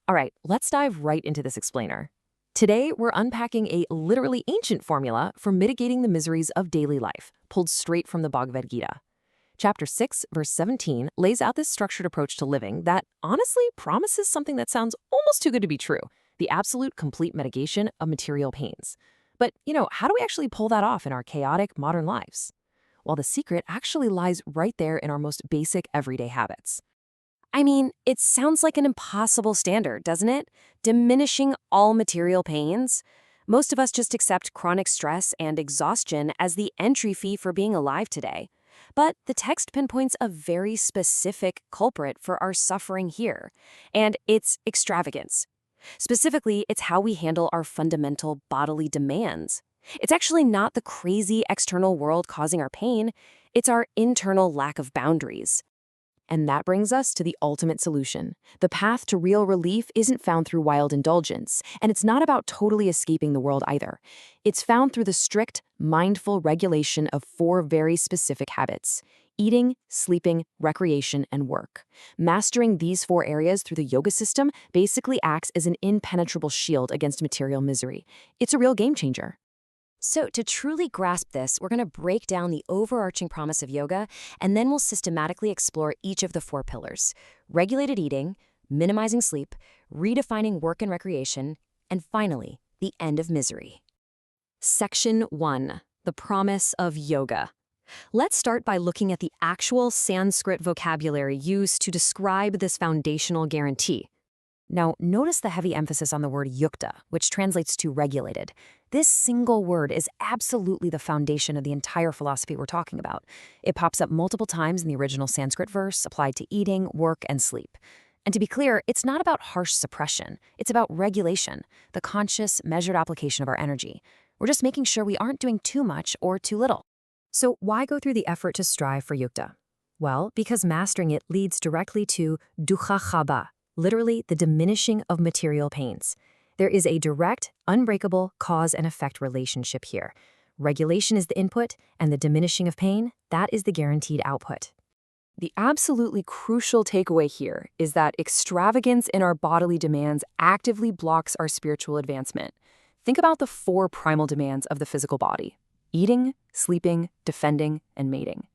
All right, let's dive right into this explainer. Today, we're unpacking a literally ancient formula for mitigating the miseries of daily life, pulled straight from the Bhagavad Gita. Chapter 6, verse 17, lays out this structured approach to living that honestly promises something that sounds almost too good to be true: the absolute complete mitigation of material pains. But, how do we actually pull that off in our chaotic modern lives? Well, the secret actually lies right there in our most basic everyday habits. I mean, it sounds like an impossible standard, doesn't it? Diminishing all material pains. Most of us just accept chronic stress and exhaustion as the entry fee for being alive today. But the text pinpoints a very specific culprit for our suffering here, and it's extravagance. Specifically, it's how we handle our fundamental bodily demands. It's actually not the crazy external world causing our pain, it's our internal lack of boundaries. And that brings us to the ultimate solution. The path to real relief isn't found through wild indulgence, and it's not about totally escaping the world either. It's found through the strict, mindful regulation of 4 very specific habits: eating, sleeping, recreation, and work. Mastering these 4 areas through the yoga system basically acts as an impenetrable shield against material misery. It's a real game changer. So to truly grasp this, we're going to break down the overarching promise of yoga, and then we'll systematically explore each of the 4 pillars: regulated eating, minimizing sleep, redefining work and recreation, and finally, the end of misery. Section 1. The promise of yoga. Let's start by looking at the actual Sanskrit vocabulary used to describe this foundational guarantee. Now, notice the heavy emphasis on the word yukta, which translates to regulated. This single word is absolutely the foundation of the entire philosophy we're talking about. It pops up multiple times in the original Sanskrit verse, applied to eating, work, and sleep. And to be clear, it's not about harsh suppression. It's about regulation, the conscious, measured application of our energy. We're just making sure we aren't doing too much or too little. So why go through the effort to strive for yukta? Well, because mastering it leads directly to duḥkha-hā, literally the diminishing of material pains. There is a direct, unbreakable cause and effect relationship here. Regulation is the input, and the diminishing of pain, that is the guaranteed output. The absolutely crucial takeaway here is that extravagance in our bodily demands actively blocks our spiritual advancement. Think about the 4 primal demands of the physical body: eating, sleeping, defending, and mating.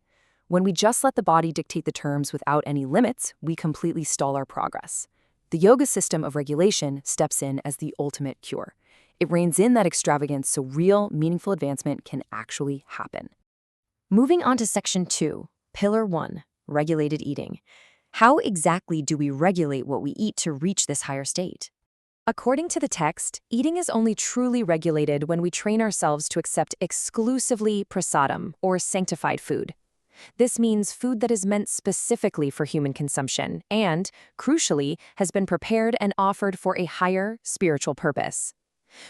When we just let the body dictate the terms without any limits, we completely stall our progress. The yoga system of regulation steps in as the ultimate cure. It reins in that extravagance so real, meaningful advancement can actually happen. Moving on to Section 2, Pillar 1, regulated eating. How exactly do we regulate what we eat to reach this higher state? According to the text, eating is only truly regulated when we train ourselves to accept exclusively prasadam, or sanctified food. This means food that is meant specifically for human consumption and, crucially, has been prepared and offered for a higher spiritual purpose.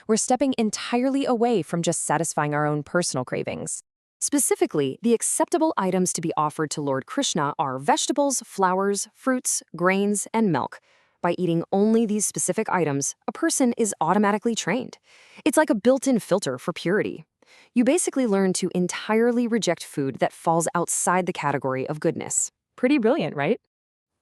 We're stepping entirely away from just satisfying our own personal cravings. Specifically, the acceptable items to be offered to Lord Krishna are vegetables, flowers, fruits, grains, and milk. By eating only these specific items, a person is automatically trained. It's like a built-in filter for purity. You basically learn to entirely reject food that falls outside the category of goodness. Pretty brilliant, right?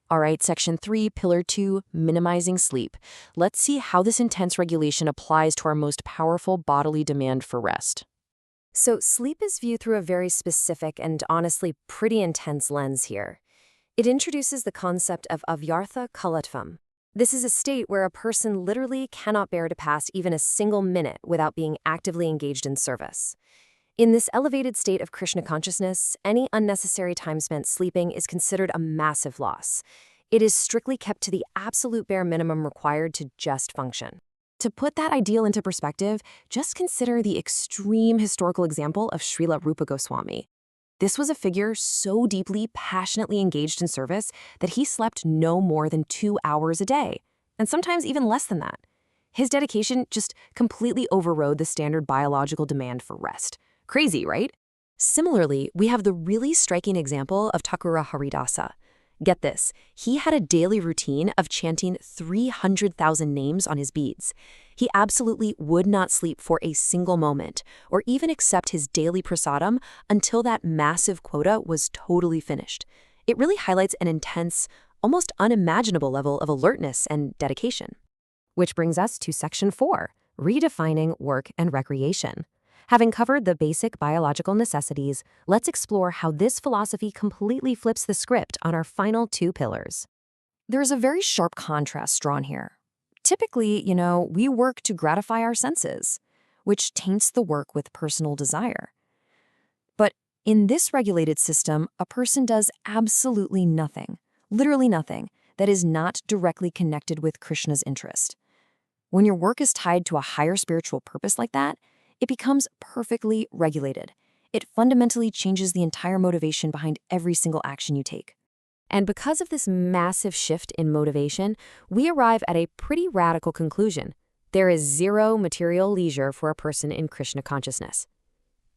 All right, Section 3, Pillar 2, minimizing sleep. Let's see how this intense regulation applies to our most powerful bodily demand for rest. So sleep is viewed through a very specific and honestly pretty intense lens here. It introduces the concept of avyartha kalatvam. This is a state where a person literally cannot bear to pass even a single minute without being actively engaged in service. In this elevated state of Krishna consciousness, any unnecessary time spent sleeping is considered a massive loss. It is strictly kept to the absolute bare minimum required to just function. To put that ideal into perspective, just consider the extreme historical example of Srila Rupa Goswami. This was a figure so deeply, passionately engaged in service that he slept no more than 2 hours a day, and sometimes even less than that. His dedication just completely overrode the standard biological demand for rest. Crazy, right? Similarly, we have the really striking example of Thakura Haridasa. Get this, he had a daily routine of chanting 300,000 names on his beads. He absolutely would not sleep for a single moment, or even accept his daily prasadam until that massive quota was totally finished. It really highlights an intense, almost unimaginable level of alertness and dedication. Which brings us to Section 4, redefining work and recreation. Having covered the basic biological necessities, let's explore how this philosophy completely flips the script on our final 2 pillars. There's a very sharp contrast drawn here. Typically, we work to gratify our senses, which taints the work with personal desire. But in this regulated system, a person does absolutely nothing, literally nothing, that is not directly connected with Krishna's interest. When your work is tied to a higher spiritual purpose like that, it becomes perfectly regulated. It fundamentally changes the entire motivation behind every single action you take. And because of this massive shift in motivation, we arrive at a pretty radical conclusion. There is zero material leisure for a person in Krishna consciousness.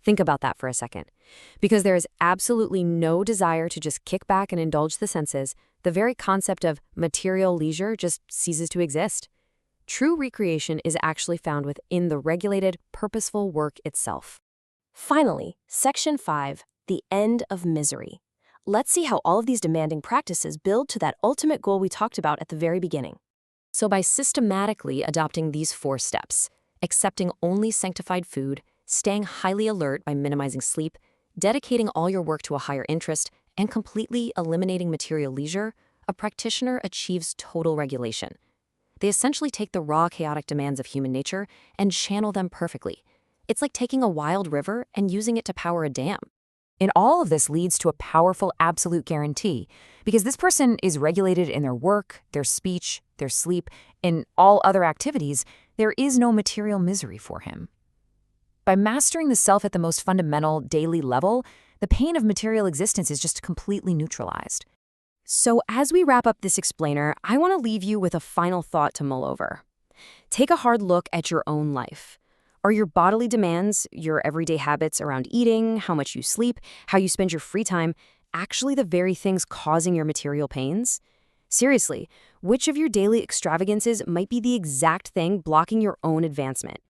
Think about that for a second. Because there is absolutely no desire to just kick back and indulge the senses, the very concept of material leisure just ceases to exist. True recreation is actually found within the regulated, purposeful work itself. Finally, Section 5, the end of misery. Let's see how all of these demanding practices build to that ultimate goal we talked about at the very beginning. So by systematically adopting these 4 steps, accepting only sanctified food, staying highly alert by minimizing sleep, dedicating all your work to a higher interest, and completely eliminating material leisure, a practitioner achieves total regulation. They essentially take the raw, chaotic demands of human nature and channel them perfectly. It's like taking a wild river and using it to power a dam. And all of this leads to a powerful absolute guarantee, because this person is regulated in their work, their speech, their sleep, and all other activities. There is no material misery for him. By mastering the self at the most fundamental daily level, the pain of material existence is just completely neutralized. So as we wrap up this explainer, I want to leave you with a final thought to mull over. Take a hard look at your own life. Are your bodily demands, your everyday habits around eating, how much you sleep, how you spend your free time, actually the very things causing your material pains? Seriously, which of your daily extravagances might be the exact thing blocking your own advancement?